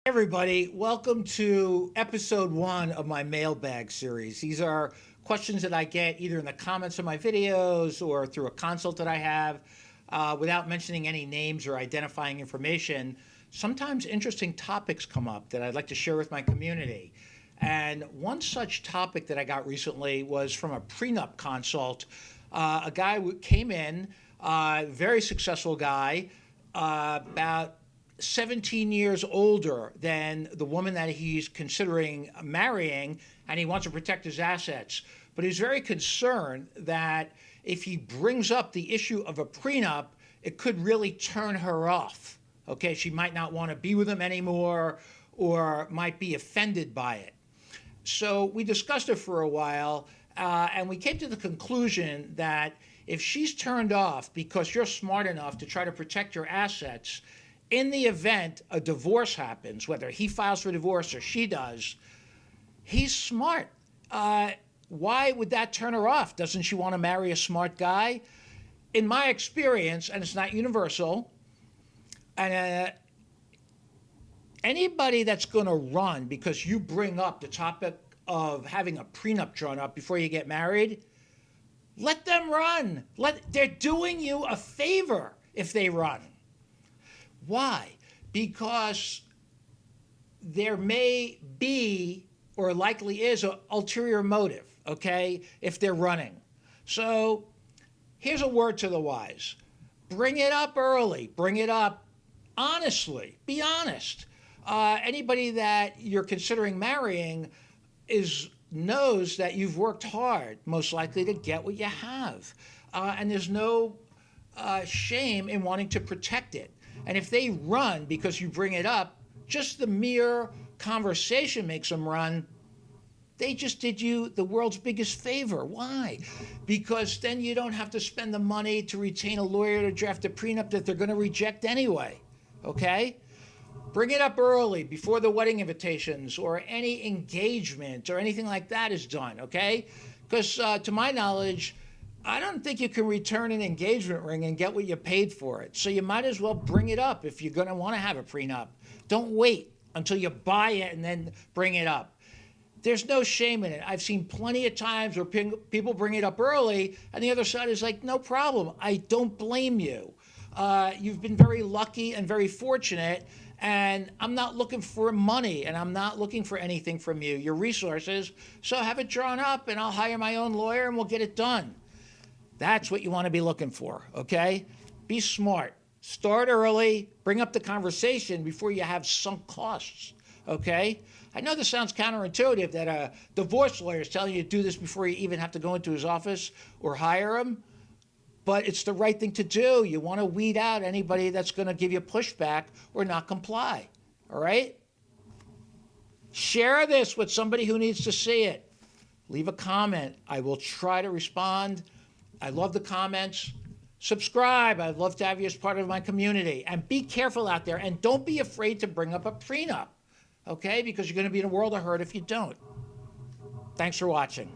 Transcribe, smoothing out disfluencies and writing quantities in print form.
Everybody, welcome to episode 1 of my Mailbag series. These are questions that I get either in the comments of my videos or through a consult that I have. Without mentioning any names or identifying information, sometimes interesting topics come up that I'd like to share with my community. And one such topic that I got recently was from a prenup consult. A guy came in, very successful guy, about 17 years older than the woman that he's considering marrying, and he wants to protect his assets. But he's very concerned that if he brings up the issue of a prenup, it could really turn her off. Okay, she might not want to be with him anymore or might be offended by it. So we discussed it for a while, and we came to the conclusion that if she's turned off because you're smart enough to try to protect your assets, in the event a divorce happens, whether he files for divorce or she does, he's smart. Why would that turn her off? Doesn't she want to marry a smart guy? In my experience, and it's not universal, and anybody that's going to run because you bring up the topic of having a prenup drawn up before you get married, let them run. They're doing you a favor if they run. Why? Because there may be, or likely is, an ulterior motive, okay, if they're running. So here's a word to the wise. Bring it up early. Bring it up honestly. Be honest. Anybody that you're considering marrying knows that you've worked hard, most likely, to get what you have. And there's no shame in wanting to protect it. And if they run because you bring it up, just the mere conversation makes them run. They just did you the world's biggest favor. Why? Because then you don't have to spend the money to retain a lawyer to draft a prenup that they're going to reject anyway. Okay? Bring it up early, before the wedding invitations or any engagement or anything like that is done. Okay? Because to my knowledge, I don't think you can return an engagement ring and get what you paid for it. So you might as well bring it up if you're going to want to have a prenup. Don't wait until you buy it and then bring it up. There's no shame in it. I've seen plenty of times where people bring it up early and the other side is like, no problem. I don't blame you. You've been very lucky and very fortunate, and I'm not looking for money and I'm not looking for anything from you, your resources. So have it drawn up and I'll hire my own lawyer and we'll get it done. That's what you want to be looking for, okay? Be smart. Start early. Bring up the conversation before you have sunk costs, okay? I know this sounds counterintuitive that a divorce lawyer is telling you to do this before you even have to go into his office or hire him, but it's the right thing to do. You want to weed out anybody that's going to give you pushback or not comply, all right? Share this with somebody who needs to see it. Leave a comment. I will try to respond. I love the comments. Subscribe. I'd love to have you as part of my community. And be careful out there. And don't be afraid to bring up a prenup, okay? Because you're going to be in a world of hurt if you don't. Thanks for watching.